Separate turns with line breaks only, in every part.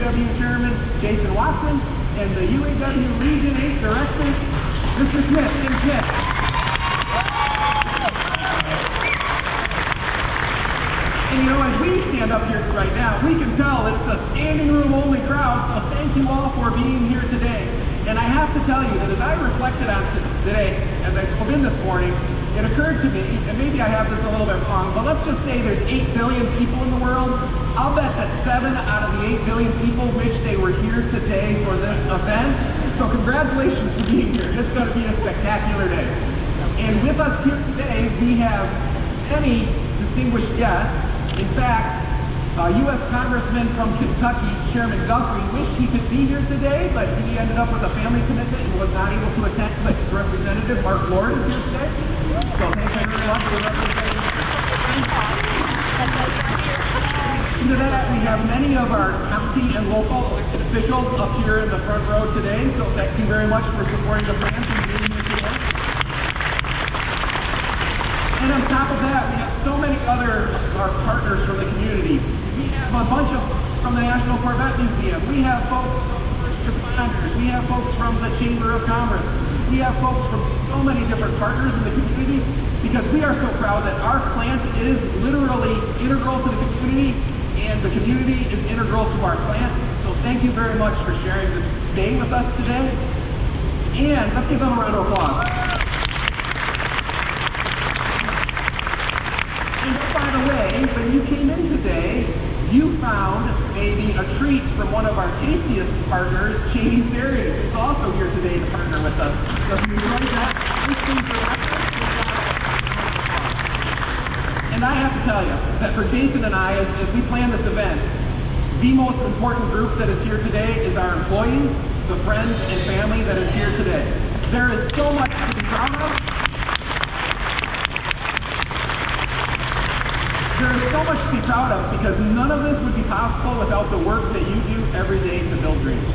UAW Chairman, Jason Watson, and the UAW Region 8 Director, Mr. Smith, Tim Smith. And you know, as we stand up here right now, we can tell that it's a standing room only crowd, so thank you all for being here today. And I have to tell you that as I reflected on today, as I drove in this morning, it occurred to me, and maybe I have this a little bit wrong, but let's just say there's 8 billion people in the world. I'll bet that 7 out of the 8 billion people wish they were here today for this event. So congratulations for being here. It's going to be a spectacular day. And with us here today, we have many distinguished guests. In fact, U.S. Congressman from Kentucky, Chairman Guthrie, wished he could be here today, but he ended up with a family commitment and was not able to attend. But his representative, Mark Lord, is here today. So thank you very much for representing. To that, we have many of our county and local elected officials up here in the front row today. So thank you very much for supporting the plant and being here today. And on top of that, we have so many other our partners from the community. We have a bunch of folks from the National Corvette Museum. We have folks from first responders. We have folks from the Chamber of Commerce. We have folks from so many different partners in the community because we are so proud that our plant is literally integral to the community and the community is integral to our plant. So thank you very much for sharing this day with us today. And let's give them a round of applause. By the way, when you came in today, you found maybe a treat from one of our tastiest partners, Cheney's Dairy, who's also here today to partner with us. So if you enjoyed that, please do for reference. And I have to tell you that for Jason and I, as we plan this event, the most important group that is here today is our employees, the friends and family that is here today. There is so much to be proud of. There is so much to be proud of because none of this would be possible without the work that you do every day to build dreams.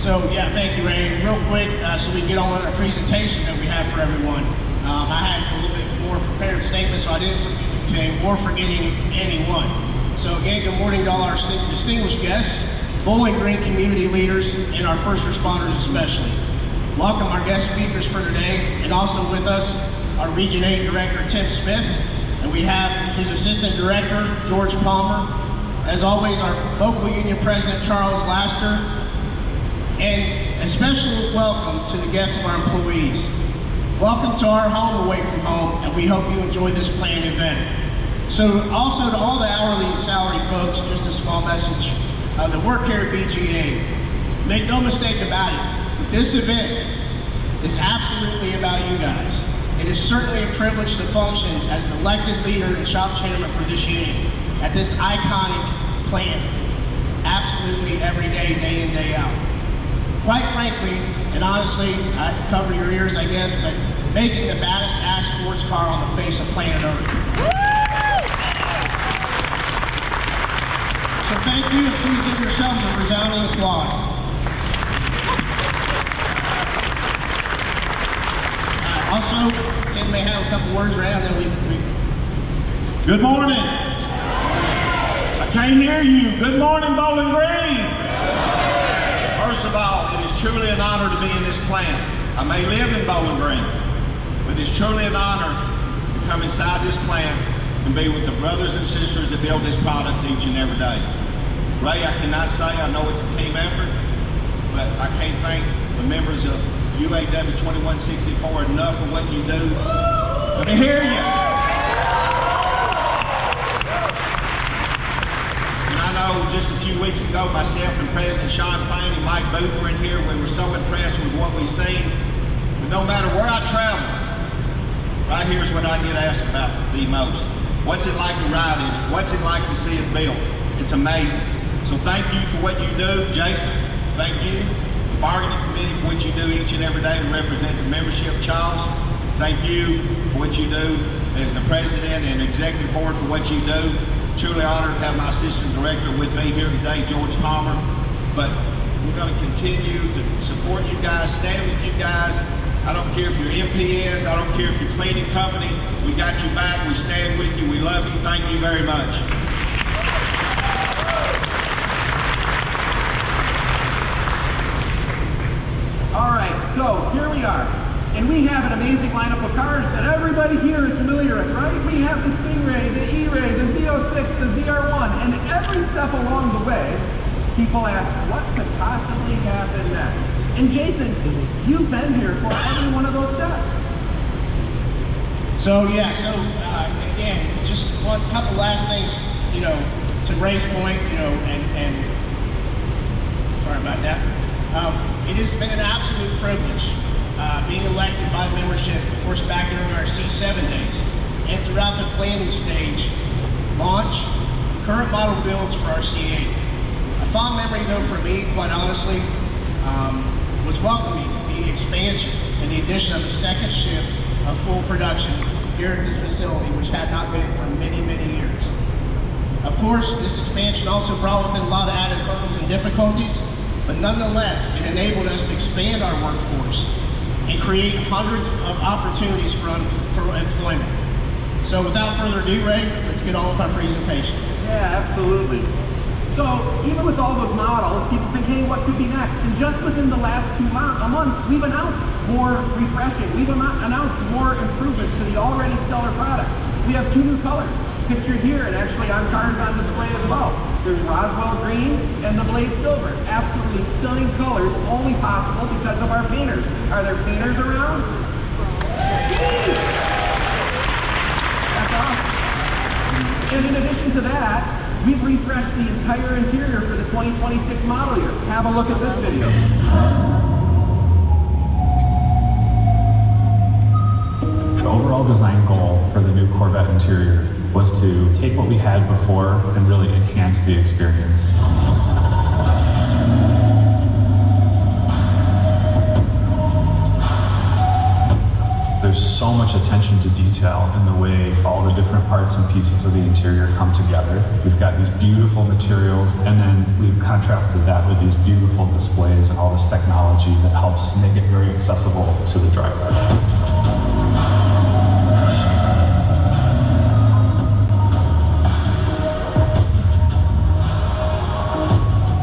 So yeah, thank you, Ray. Real quick, so we can get on with our presentation that we have for everyone. I had a little bit more prepared statement, so I didn't forget anything or forgetting anyone. So again, good morning to all our distinguished guests, Bowling Green community leaders, and our first responders especially. Welcome our guest speakers for today, and also with us, our Region 8 Director, Tim Smith. And we have his Assistant Director, George Palmer. As always, our local union President, Charles Laster. And a special welcome to the guests of our employees. Welcome to our home away from home, and we hope you enjoy this planned event. So also to all the hourly and salary folks, just a small message that work here at BGA. Make no mistake about it, this event is absolutely about you guys. It is certainly a privilege to function as an elected leader and shop chairman for this union at this iconic plant, absolutely every day, day in, day out. Quite frankly, and honestly, I cover your ears, I guess, but making the baddest ass sports car on the face of planet Earth. So thank you, and please give yourselves a resounding applause. Also, Tim may have a couple words around that we...
Good morning. I can't hear you. Good morning, Bowling Green. First of all, it is truly an honor to be in this plant. I may live in Bowling Green, but it's truly an honor to come inside this plant and be with the brothers and sisters that build this product each and every day. Ray, I cannot say, I know it's a team effort, but I can't thank the members of UAW 2164 enough for what you do. Let me hear you. And I know just a few weeks ago, myself and President Sean Fain and Mike Booth were in here. We were so impressed with what we seen. But no matter where I travel, right here is what I get asked about the most. What's it like to ride in it? What's it like to see it built? It's amazing. So thank you for what you do, Jason. Thank you. Bargaining committee for what you do each and every day to represent the membership, Charles. Thank you for what you do as the president and executive board for what you do. Truly honored to have my assistant director with me here today, George Palmer. But we're going to continue to support you guys, stand with you guys. I don't care if you're MPS, I don't care if you're cleaning company. We got you back, we stand with you, we love you, thank you very much.
here we are. And we have an amazing lineup of cars that everybody here is familiar with, right? We have the Stingray, the E-Ray, the Z06, the ZR1, and every step along the way, people ask, what could possibly happen next? And Jason, you've been here for every one of those steps.
So yeah, again, just one couple last things, you know, to Ray's point, you know, and sorry about that. It has been an absolute privilege being elected by membership, of course, back during our C7 days, and throughout the planning stage, launch, current model builds for our C8. A fond memory, though, for me, quite honestly, was welcoming the expansion and the addition of the second shift of full production here at this facility, which had not been for many, many years. Of course, this expansion also brought with it a lot of added hurdles and difficulties, but nonetheless, it enabled us to expand our workforce and create hundreds of opportunities for employment. So without further ado, Ray, let's get on with our presentation.
Yeah, absolutely. So even with all those models, people think, hey, what could be next? And just within the last 2 months, we've announced more refreshing. We've announced more improvements to the already stellar product. We have 2 new colors pictured here and actually on cars on display as well. There's Roswell Green and the Blade Silver. Absolutely stunning colors, only possible because of our painters. Are there painters around? That's awesome. And in addition to that, we've refreshed the entire interior for the 2026 model year. Have a look at this video.
The overall design goal for the new Corvette interior was to take what we had before and really enhance the experience. There's so much attention to detail in the way all the different parts and pieces of the interior come together. We've got these beautiful materials, and then we've contrasted that with these beautiful displays and all this technology that helps make it very accessible to the driver.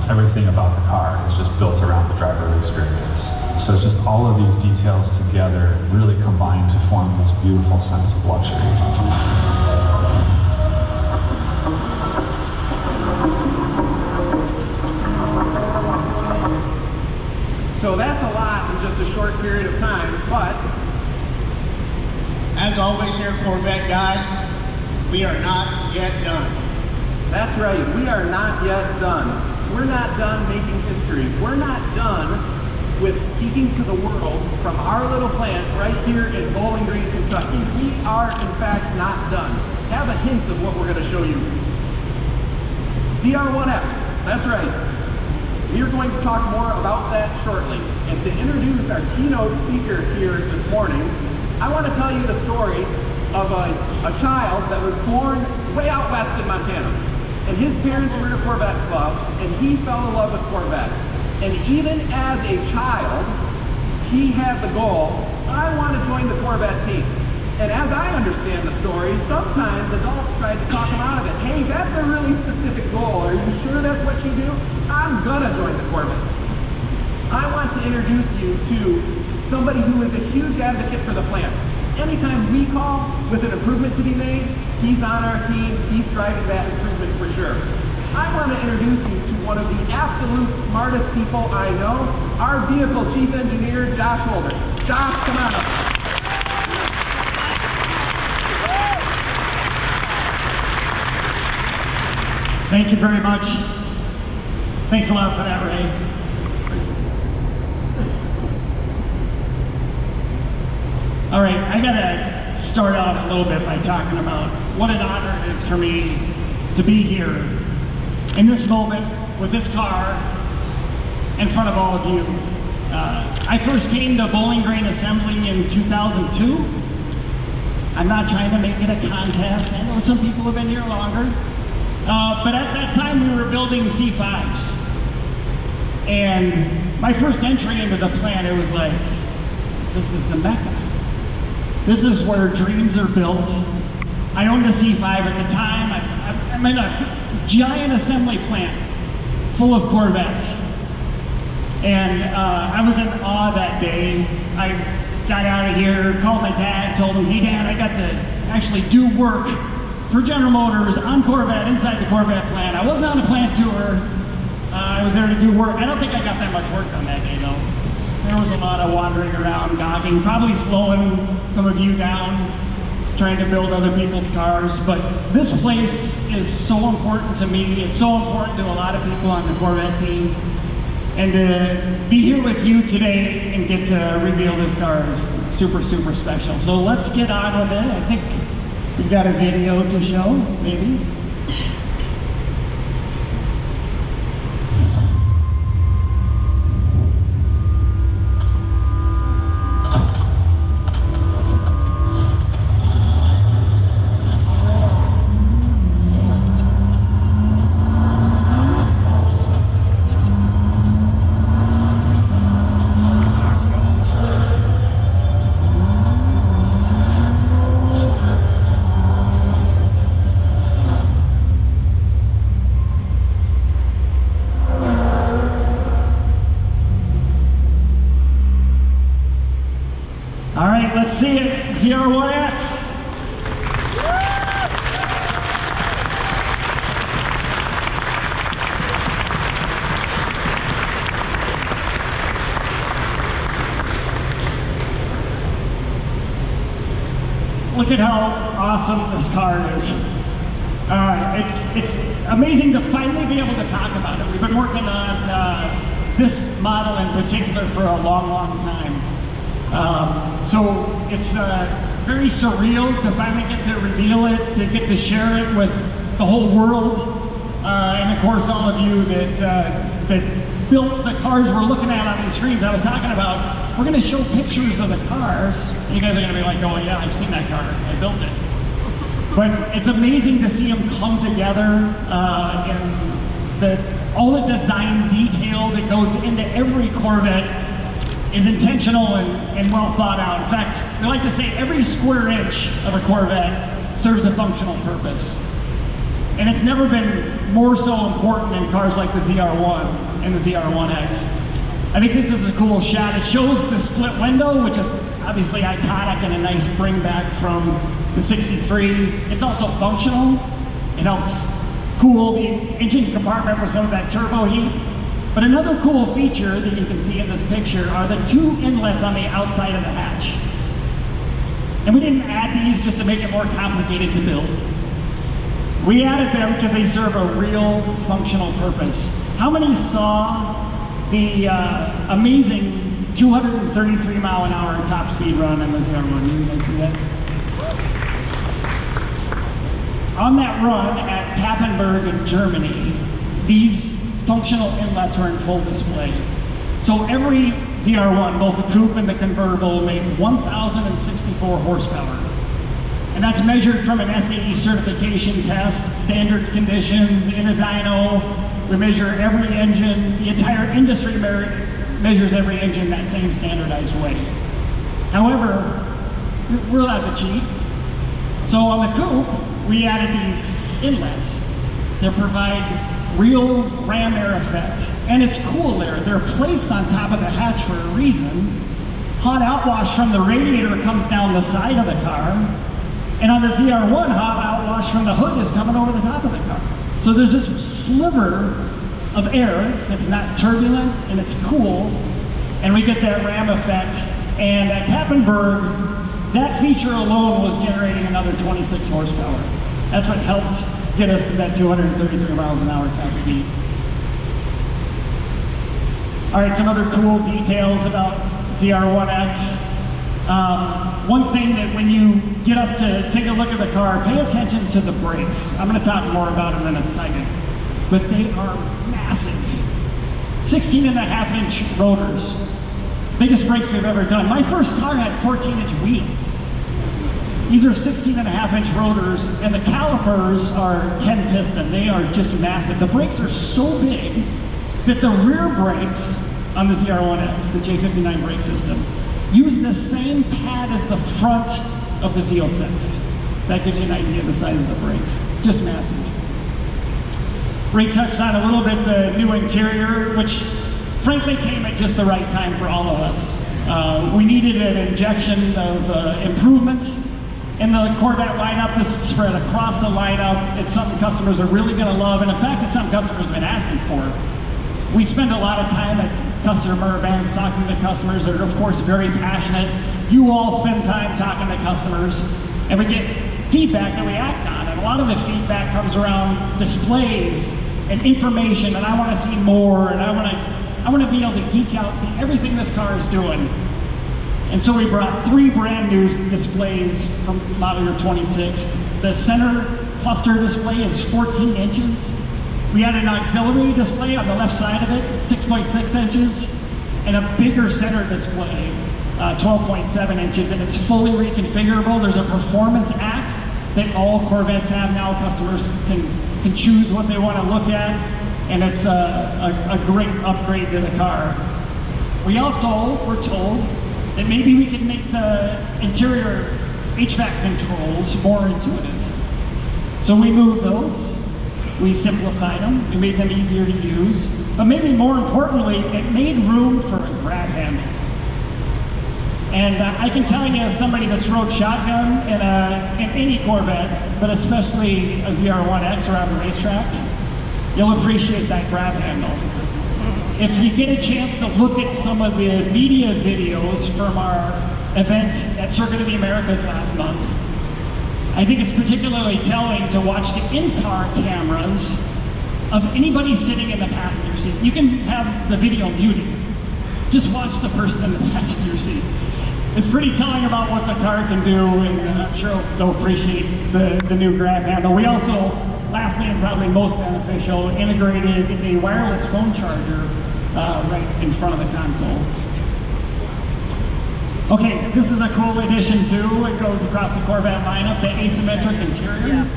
Everything about the car is just built around the driver experience. So it's just all of these details together really combine to form this beautiful sense of luxury.
So that's a lot in just a short period of time, but
as always here at Corvette, guys, we are not yet done.
That's right, we are not yet done. We're not done making history. We're not done with speaking to the world from our little plant right here in Bowling Green, Kentucky. We are, in fact, not done. Have a hint of what we're going to show you. ZR1X, that's right. We're going to talk more about that shortly. And to introduce our keynote speaker here this morning, I want to tell you the story of a child that was born way out west in Montana. And his parents were in a Corvette club, and he fell in love with Corvette. And even as a child, he had the goal, I want to join the Corvette team. And as I understand the story, sometimes adults tried to talk him out of it. Hey, that's a really specific goal. Are you sure that's what you do? I'm gonna join the Corvette. I want to introduce you to somebody who is a huge advocate for the plant. Anytime we call with an improvement to be made, he's on our team, he's driving that improvement for sure. I want to introduce you to one of the absolute smartest people I know, our vehicle chief engineer, Josh Holder. Josh, come on up.
Thank you very much. Thanks a lot for that, Ray. All right, I gotta start out a little bit by talking about what an honor it is for me to be here in this moment with this car in front of all of you. I first came to Bowling Green Assembly in 2002. I'm not trying to make it a contest. I know some people have been here longer. But at that time we were building C5s. And my first entry into the plant, it was like, this is the Mecca. This is where dreams are built. I owned a C5 at the time. I'm in a giant assembly plant full of Corvettes. And I was in awe that day. I got out of here, called my dad, told him, hey Dad, I got to actually do work for General Motors on Corvette, inside the Corvette plant. I wasn't on a plant tour. I was there to do work. I don't think I got that much work done that day though. There was a lot of wandering around, gawking, probably slowing some of you down, trying to build other people's cars. But this place is so important to me. It's so important to a lot of people on the Corvette team. And to be here with you today and get to reveal this car is super, super special. So let's get on with it. I think we've got a video to show, maybe. All right, let's see it, ZR1X. Look at how awesome this car is. It's amazing to finally be able to talk about it. We've been working on this model in particular for a long, long time. So it's very surreal to finally get to reveal it, to get to share it with the whole world, and of course all of you that built the cars we're looking at on these screens. I was talking about, we're going to show pictures of the cars, and you guys are going to be like, oh yeah, I've seen that car, I built it. But it's amazing to see them come together, and all the design detail that goes into every Corvette is intentional and well thought out. In fact, we like to say every square inch of a Corvette serves a functional purpose. And it's never been more so important in cars like the ZR1 and the ZR1X. I think this is a cool shot. It shows the split window, which is obviously iconic and a nice bring back from the 63. It's also functional. It helps cool the engine compartment for some of that turbo heat. But another cool feature that you can see in this picture are the two inlets on the outside of the hatch. And we didn't add these just to make it more complicated to build. We added them because they serve a real functional purpose. How many saw the amazing 233 mile an hour top speed run on the ZR1? You guys see that? On that run at Papenburg in Germany, these functional inlets were in full display. So every ZR1, both the coupe and the convertible, made 1,064 horsepower. And that's measured from an SAE certification test, standard conditions, in a dyno. We measure every engine, the entire industry measures every engine that same standardized way. However, we're allowed to cheat. So on the coupe, we added these inlets that provide real ram air effect. And it's cool there. They're placed on top of the hatch for a reason. Hot outwash from the radiator comes down the side of the car. And on the ZR1, hot outwash from the hood is coming over the top of the car. So there's this sliver of air that's not turbulent and it's cool. And we get that ram effect. And at Papenburg, that feature alone was generating another 26 horsepower. That's what helped get us to that 233 miles an hour top speed. All right, some other cool details about ZR1X. One thing that when you get up to take a look at the car, pay attention to the brakes. I'm going to talk more about them in a second, but they are massive. 16.5-inch rotors. Biggest brakes we've ever done. My first car had 14-inch wheels. These are 16.5-inch rotors, and the calipers are 10 piston. They are just massive. The brakes are so big that the rear brakes on the ZR1X, the J59 brake system, use the same pad as the front of the Z06. That gives you an idea of the size of the brakes. Just massive. Ray touched on a little bit the new interior, which frankly came at just the right time for all of us. We needed an injection of improvements in the Corvette lineup. This is spread across the lineup. It's something customers are really going to love, and in fact, it's something customers have been asking for. We spend a lot of time at customer events talking to customers. They're, of course, very passionate. You all spend time talking to customers, and we get feedback that we act on. And a lot of the feedback comes around displays and information, and I want to see more, and I want to be able to geek out and see everything this car is doing. And so we brought 3 brand new displays from model year 26. The center cluster display is 14 inches. We had an auxiliary display on the left side of it, 6.6 inches, and a bigger center display, 12.7 inches, and it's fully reconfigurable. There's a performance app that all Corvettes have now. Customers can choose what they want to look at, and it's a great upgrade to the car. We also were told that maybe we could make the interior HVAC controls more intuitive. So we moved those, we simplified them, we made them easier to use, but maybe more importantly, it made room for a grab handle. And I can tell you, as somebody that's rode shotgun in any Corvette, but especially a ZR1X around the racetrack, you'll appreciate that grab handle. If you get a chance to look at some of the media videos from our event at Circuit of the Americas last month, I think it's particularly telling to watch the in-car cameras of anybody sitting in the passenger seat. You can have the video muted. Just watch the person in the passenger seat. It's pretty telling about what the car can do, and I'm sure they'll appreciate the new grab handle. We also, lastly and probably most beneficial, integrated a wireless phone charger right in front of the console. Okay, this is a cool addition too. It goes across the Corvette lineup, the asymmetric interior.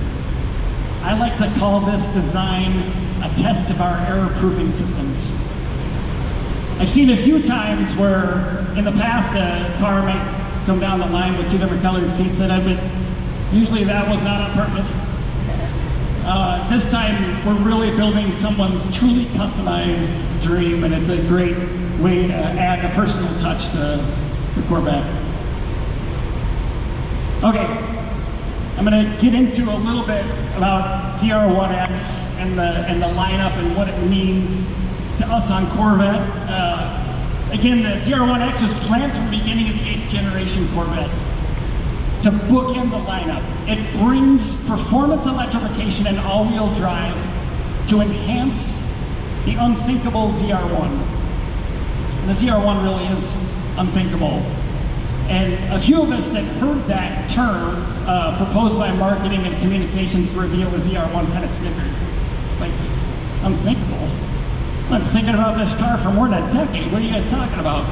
I like to call this design a test of our error-proofing systems. I've seen a few times where in the past a car might come down the line with 2 different colored seats in it, but usually that was not on purpose. This time we're really building someone's truly customized dream, and it's a great way to add a personal touch to the Corvette. Okay, I'm going to get into a little bit about ZR1X and the lineup and what it means to us on Corvette. Again, the ZR1X was planned from the beginning of the 8th generation Corvette to bookend the lineup. It brings performance electrification and all-wheel drive to enhance the unthinkable ZR1. And the ZR1 really is unthinkable. And a few of us that heard that term proposed by marketing and communications to reveal the ZR1 kind of snickered. Like, unthinkable? I've been thinking about this car for more than a decade. What are you guys talking about?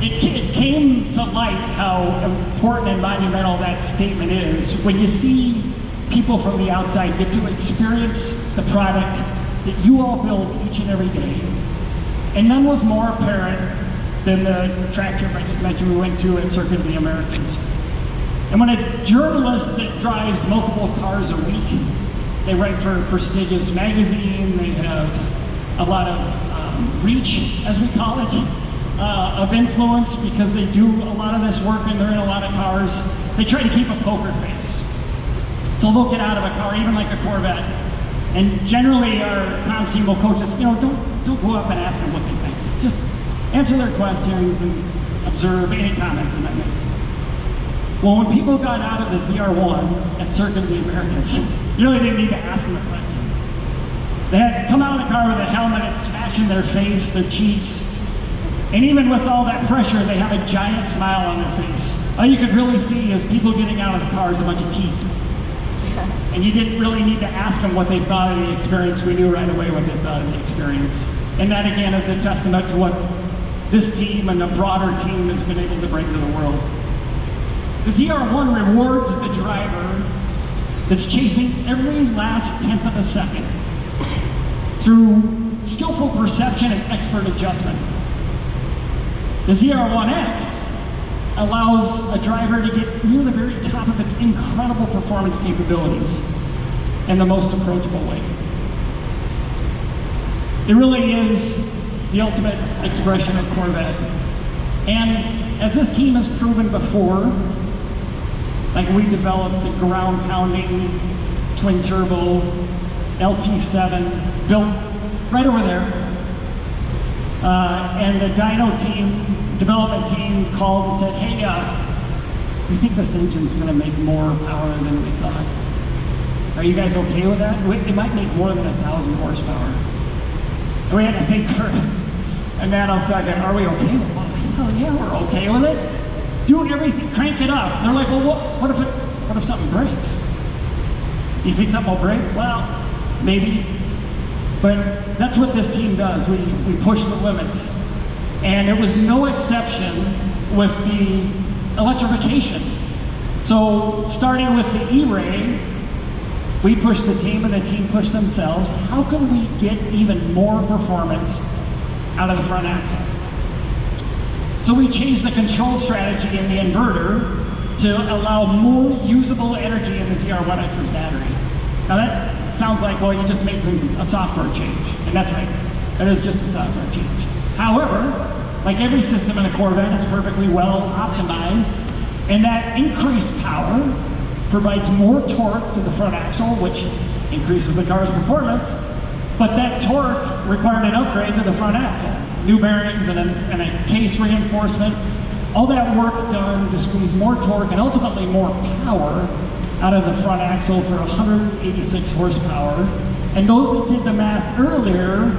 It came to light how important and monumental that statement is when you see people from the outside get to experience the product that you all build each and every day. And none was more apparent than the track trip I just mentioned we went to at Circuit of the Americas. And when a journalist that drives multiple cars a week, they write for a prestigious magazine, they have a lot of reach, as we call it, of influence, because they do a lot of this work and they're in a lot of cars. They try to keep a poker face. So they'll get out of a car, even like a Corvette, and generally our comms team will coach us, don't go up and ask them what they think. Just answer their questions and observe any comments that they make. Well, when people got out of the ZR1 at Circuit of the Americas, you really didn't need to ask them a question. They had to come out of the car with a helmet smashing their face, their cheeks, and even with all that pressure, they have a giant smile on their face. All you could really see is people getting out of the car is a bunch of teeth. And you didn't really need to ask them what they thought of the experience. We knew right away what they thought of the experience. And that again is a testament to what this team and the broader team has been able to bring to the world. The ZR1 rewards the driver that's chasing every last tenth of a second through skillful perception and expert adjustment. The ZR1X allows a driver to get near the very top of its incredible performance capabilities in the most approachable way. It really is the ultimate expression of Corvette. And as this team has proven before, like we developed the ground pounding twin turbo LT7 built right over there. And the dyno team, development team called and said, hey, we think this engine's gonna make more power than we thought. Are you guys okay with that? It might make more than 1,000 horsepower. And we had to think for a nanosecond, are we okay with it? Hell yeah, we're okay with it. Do everything, crank it up. They're like, well, what if something breaks? You think something will break? Well, maybe. But that's what this team does. We push the limits. And it was no exception with the electrification. So starting with the E-Ray, we pushed the team and the team pushed themselves. How can we get even more performance out of the front axle? So we changed the control strategy in the inverter to allow more usable energy in the ZR1X's battery. Now that sounds like, well, you just made a software change. And that's right, that is just a software change. However, like every system in a Corvette, it's perfectly well optimized, and that increased power provides more torque to the front axle, which increases the car's performance, but that torque required an upgrade to the front axle. New bearings and a case reinforcement, all that work done to squeeze more torque and ultimately more power out of the front axle for 186 horsepower. And those that did the math earlier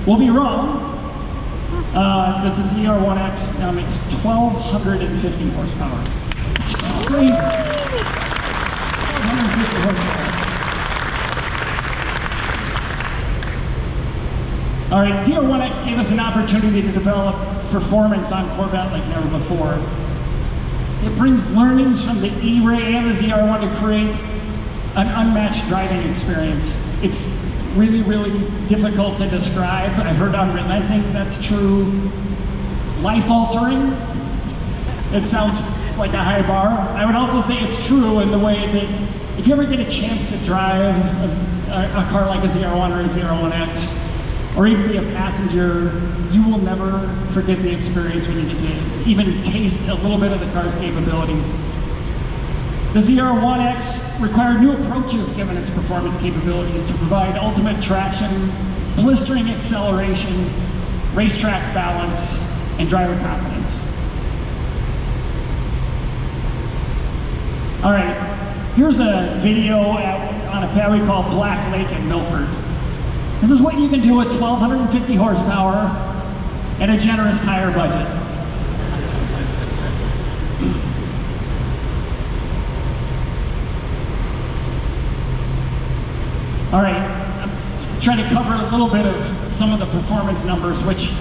will be wrong, that the ZR1X now makes 1,250 horsepower. It's crazy. 1,250 horsepower. All right, ZR1X gave us an opportunity to develop performance on Corvette like never before. It brings learnings from the E-Ray and the ZR1 to create an unmatched driving experience. It's really, really difficult to describe. I've heard unrelenting, that's true. Life-altering, it sounds like a high bar. I would also say it's true in the way that if you ever get a chance to drive a car like a ZR1 or a ZR1X, or even be a passenger, you will never forget the experience when you get to even taste a little bit of the car's capabilities. The ZR1X required new approaches given its performance capabilities to provide ultimate traction, blistering acceleration, racetrack balance, and driver confidence. All right, here's a video on a pad we call Black Lake in Milford. This is what you can do with 1,250 horsepower and a generous tire budget. All right, I'm trying to cover a little bit of some of the performance numbers, which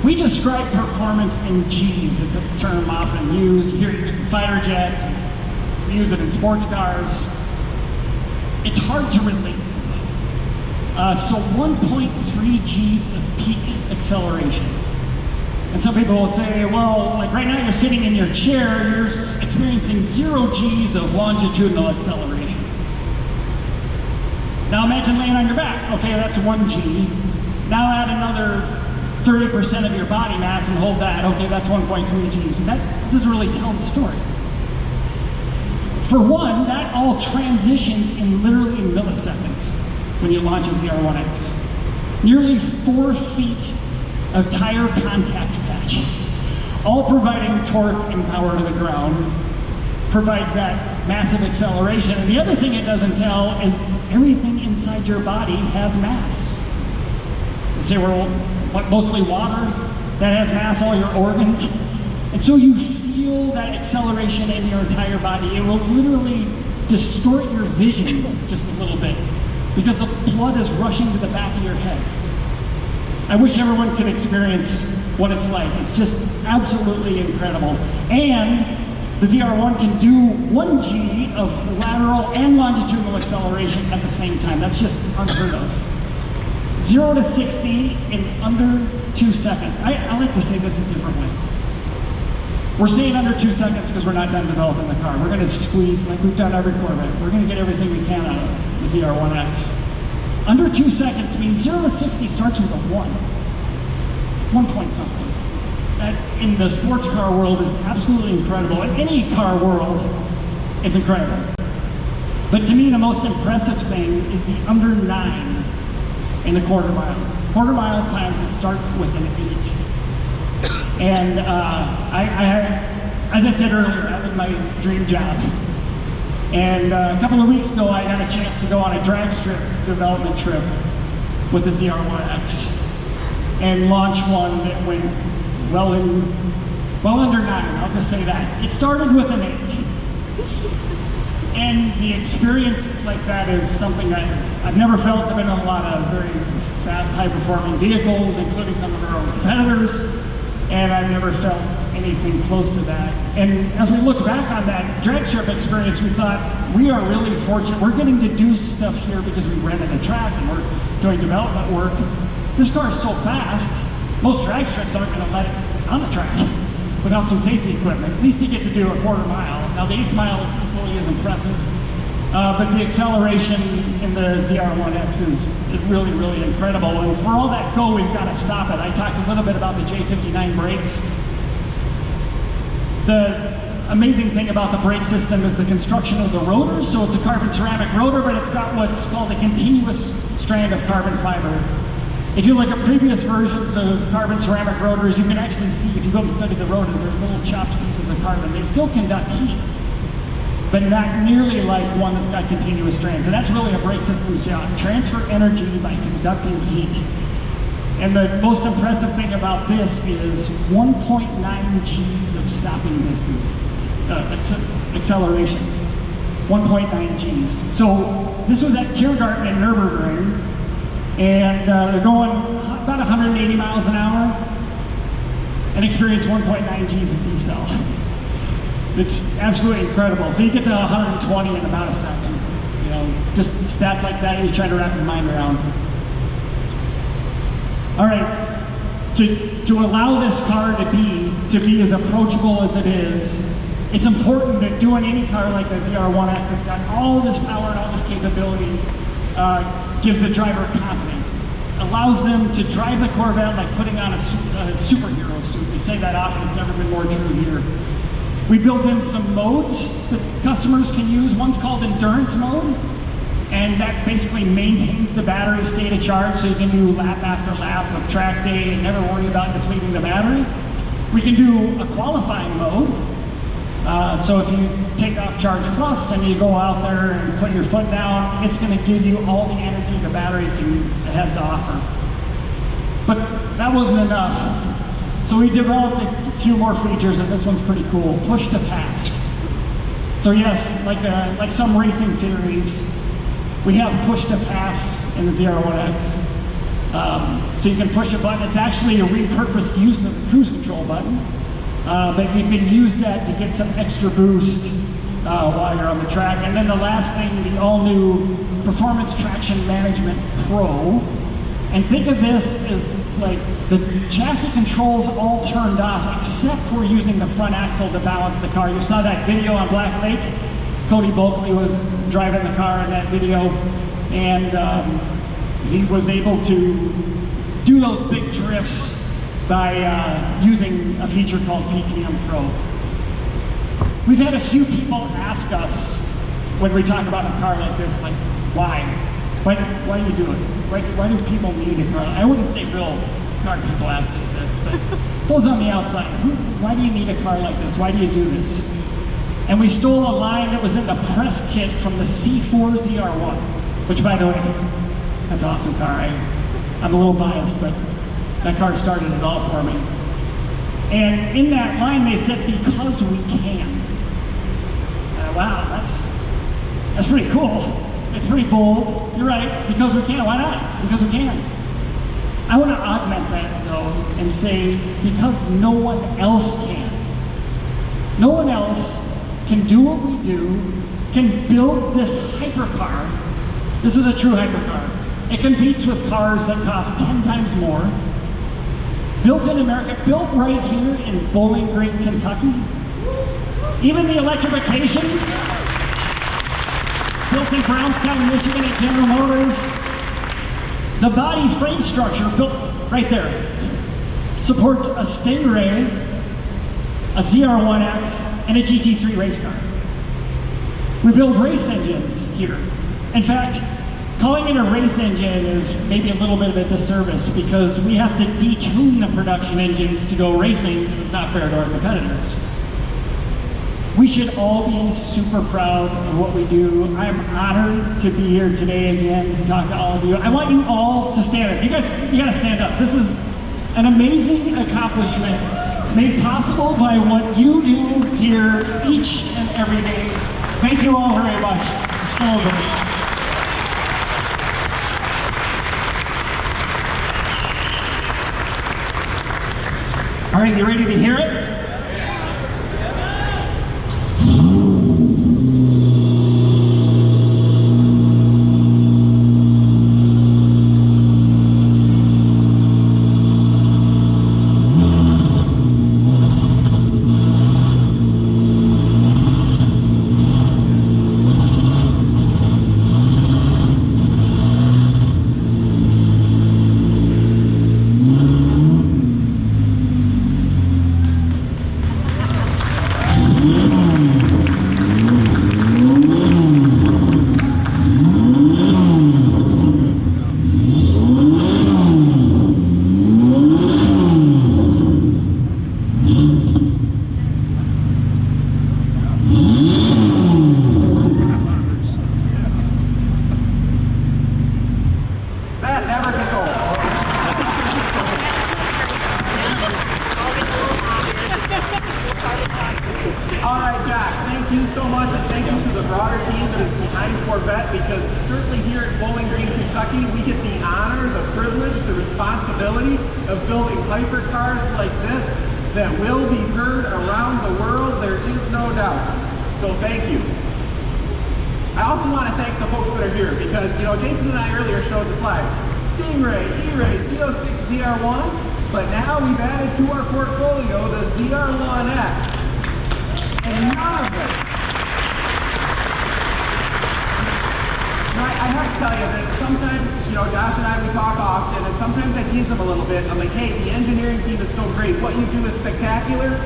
we describe performance in G's. It's a term often used. You hear it used in fighter jets, you use it in sports cars. It's hard to relate to. So 1.3 G's of peak acceleration. And some people will say, well, like right now you're sitting in your chair, you're experiencing 0 G's of longitudinal acceleration. Now imagine laying on your back. Okay, that's 1 G. Now add another 30% of your body mass and hold that. Okay, that's 1.3 G's. But that doesn't really tell the story. For one, that all transitions in literally milliseconds when you launch a ZR1X. Nearly 4 feet of tire contact patch, all providing torque and power to the ground, provides that massive acceleration. And the other thing it doesn't tell is everything inside your body has mass. You say we're mostly water, that has mass, all your organs. And so you feel that acceleration in your entire body. It will literally distort your vision just a little bit, because the blood is rushing to the back of your head. I wish everyone could experience what it's like. It's just absolutely incredible. And the ZR1 can do 1 G of lateral and longitudinal acceleration at the same time. That's just unheard of. 0 to 60 in under 2 seconds. I like to say this a different way. We're saying under 2 seconds because we're not done developing the car. We're going to squeeze, like we've done every Corvette, we're going to get everything we can out of the ZR1X. Under 2 seconds means 0 to 60 starts with a 1. 1 point something. That in the sports car world is absolutely incredible. In any car world, it's incredible. But to me, the most impressive thing is the under 9 in the quarter mile. Quarter mile times it starts with an 8. And as I said earlier, I had my dream job. And a couple of weeks ago, I got a chance to go on a drag strip development trip with the ZR1X and launch one that went well under 9, I'll just say that. It started with an 8. And the experience like that is something I've never felt. I've been in a lot of very fast, high-performing vehicles, including some of our own competitors, and I've never felt anything close to that. And as we look back on that drag strip experience, we thought, we are really fortunate. We're getting to do stuff here because we rented a track and we're doing development work. This car is so fast, most drag strips aren't going to let it on the track without some safety equipment. At least you get to do a quarter mile. Now the 8th mile is equally as impressive, but the acceleration in the ZR1X is really, really incredible. And for all that go, we've got to stop it. I talked a little bit about the J59 brakes. The amazing thing about the brake system is the construction of the rotors. So it's a carbon ceramic rotor, but it's got what's called a continuous strand of carbon fiber. If you look at previous versions of carbon ceramic rotors, you can actually see, if you go and study the rotor, they're little chopped pieces of carbon. They still conduct heat, but not nearly like one that's got continuous strands. And that's really a brake system's job. Transfer energy by conducting heat. And the most impressive thing about this is 1.9 Gs of stopping distance, acceleration. 1.9 Gs. So this was at Tiergarten in Nürburgring. And they're going about 180 miles an hour and experience 1.9 Gs of decel. It's absolutely incredible. So you get to 120 in about a second. You know, just stats like that you try to wrap your mind around. All right, to allow this car to be as approachable as it is, it's important that doing any car like the ZR1X that's got all this power and all this capability gives the driver confidence. Allows them to drive the Corvette like putting on a superhero suit. We say that often, it's never been more true here. We built in some modes that customers can use. One's called endurance mode, and that basically maintains the battery state of charge so you can do lap after lap of track day and never worry about depleting the battery. We can do a qualifying mode. So if you take off Charge Plus and you go out there and put your foot down, it's going to give you all the energy the battery has to offer. But that wasn't enough. So we developed a few more features, and this one's pretty cool. Push to pass. So yes, like some racing series, we have push to pass in the ZR1X. So you can push a button. It's actually a repurposed use of the cruise control button. But you can use that to get some extra boost while you're on the track. And then the last thing, the all-new Performance Traction Management Pro. And think of this as like the chassis controls all turned off except for using the front axle to balance the car. You saw that video on Black Lake. Cody Bulkley was driving the car in that video, and he was able to do those big drifts by using a feature called PTM Pro. We've had a few people ask us when we talk about a car like this, like, why do you do it? Why do people need a car? I wouldn't say real car people ask us this, but those on the outside, why do you need a car like this? Why do you do this? And we stole a line that was in the press kit from the C4 ZR1, which, by the way, that's an awesome car. I'm a little biased, but that car started it all for me. And in that line, they said, because we can. Wow, that's pretty cool. It's pretty bold. You're right, because we can. Why not? Because we can. I want to augment that, though, and say, because no one else can. No one else can do what we do, can build this hypercar. This is a true hypercar. It competes with cars that cost 10 times more. Built in America, built right here in Bowling Green, Kentucky. Even the electrification, built in Brownstown, Michigan at General Motors. The body frame structure built right there. supports a Stingray, a ZR1X, and a GT3 race car. We build race engines here. In fact, calling it a race engine is maybe a little bit of a disservice because we have to detune the production engines to go racing because it's not fair to our competitors. We should all be super proud of what we do. I am honored to be here today again to talk to all of you. I want you all to stand up. You gotta stand up. This is an amazing accomplishment made possible by what you do here each and every day. Thank you all very much. It's over. All right, you ready to hear it?
All right, Josh, thank you so much, and thank you to the broader team that is behind Corvette, because certainly here at Bowling Green, Kentucky, we get the honor, the privilege, the responsibility of building hypercars like this that will be heard around the world. There is no doubt. So thank you. I also want to thank the folks that are here because, you know, Jason and I earlier showed the slide. Stingray, E-Ray, Z06, ZR1, but now we've added to our portfolio the ZR1X. And none of this. Now, I have to tell you that sometimes, you know, Josh and I, we talk often, and sometimes I tease them a little bit. I'm like, hey, the engineering team is so great. What you do is spectacular,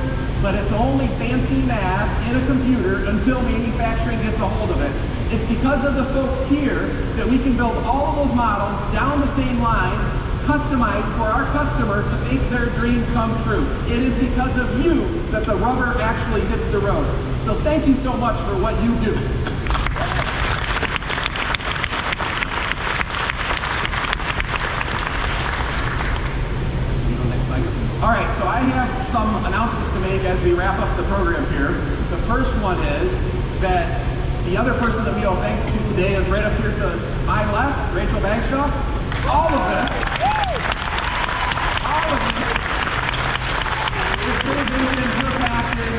but it's only fancy math in a computer until manufacturing gets a hold of it. It's because of the folks here that we can build all of those models down the same line, customized for our customer to make their dream come true. It is because of you that the rubber actually hits the road. So thank you so much for what you do. All right, so I have some announcements to make as we wrap up the program here. The first one is that the other person that we owe thanks to today is right up here to my left, Rachel Bagshaw. All of this is really based in her passion.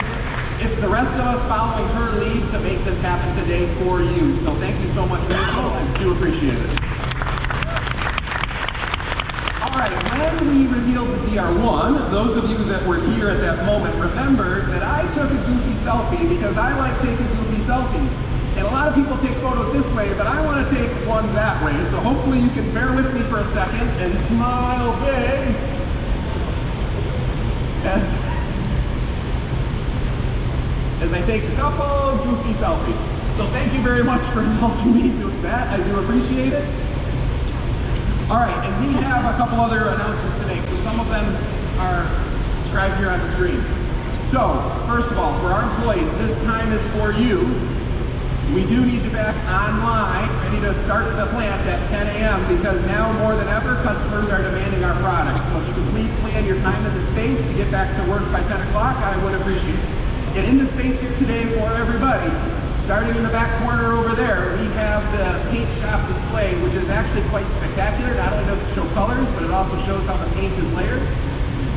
It's the rest of us following her lead to make this happen today for you. So thank you so much, Rachel. I do appreciate it. All right, when we revealed the ZR1, those of you that were here at that moment remember that I took a goofy selfie because I like taking goofy selfies. And a lot of people take photos this way, but I want to take one that way. So hopefully you can bear with me for a second and smile big as I take a couple goofy selfies. So thank you very much for indulging me doing that. I do appreciate it. All right, and we have a couple other announcements to make. So some of them are described here on the screen. So first of all, for our employees, this time is for you. We do need you back online, ready to start the plant at 10 a.m. because now more than ever, customers are demanding our products. So if you could please plan your time in the space to get back to work by 10 o'clock, I would appreciate it. And in the space here today for everybody, starting in the back corner over there, we have the paint shop display, which is actually quite spectacular. Not only does it show colors, but it also shows how the paint is layered.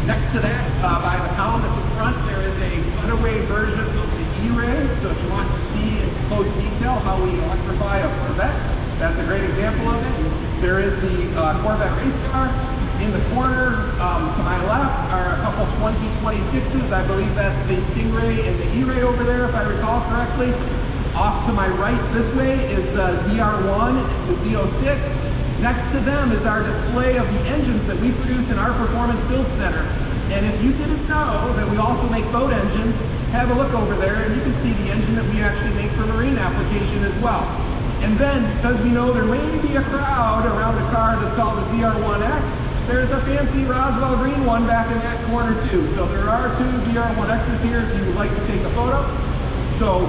Next to that, by the column that's in front, there is a cutaway version of the E-Ray. So if you want to see in close detail how we electrify a Corvette, that's a great example of it. There is the Corvette race car. In the corner to my left are a couple 2026s. I believe that's the Stingray and the E-Ray over there, if I recall correctly. Off to my right this way is the ZR1 and the Z06. Next to them is our display of the engines that we produce in our Performance Build Center. And if you didn't know that we also make boat engines, have a look over there and you can see the engine that we actually make for marine application as well. And then, because we know there may be a crowd around a car that's called the ZR1X, there's a fancy Roswell green one back in that corner too. So there are two ZR1Xs here if you would like to take a photo. So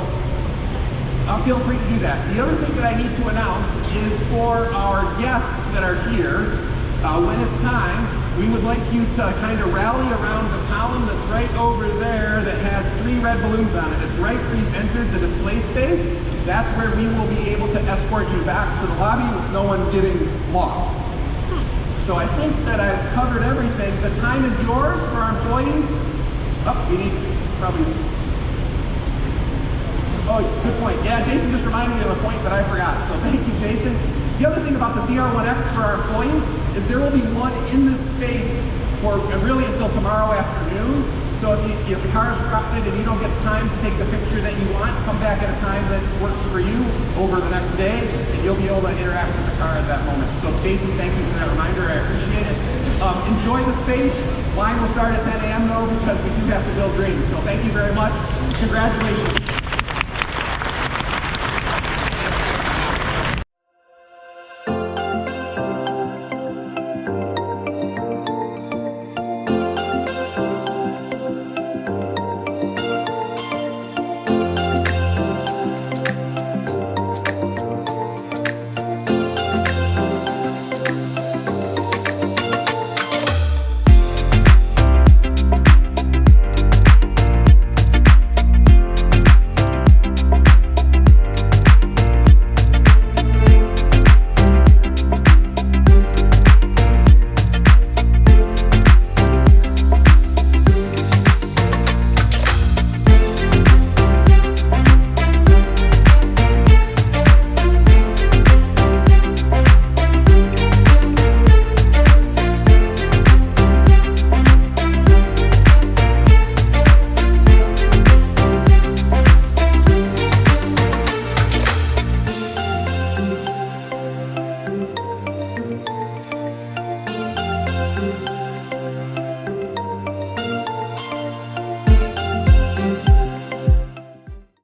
feel free to do that. The other thing that I need to announce is for our guests that are here, when it's time, we would like you to kind of rally around the column that's right over there that has 3 red balloons on it. It's right where you've entered the display space. That's where we will be able to escort you back to the lobby with no one getting lost. So I think that I've covered everything. The time is yours for our employees. Oh, we need probably... Oh, good point. Yeah, Jason just reminded me of a point that I forgot. So thank you, Jason. The other thing about the ZR1X for our employees is there will be one in this space for really until tomorrow afternoon. So if the car is crowded and you don't get time to take the picture that you want, come back at a time that works for you over the next day, and you'll be able to interact with the car at that moment. So Jason, thank you for that reminder. I appreciate it. Enjoy the space. Line will start at 10 a.m. though, because we do have to build dreams. So thank you very much. Congratulations.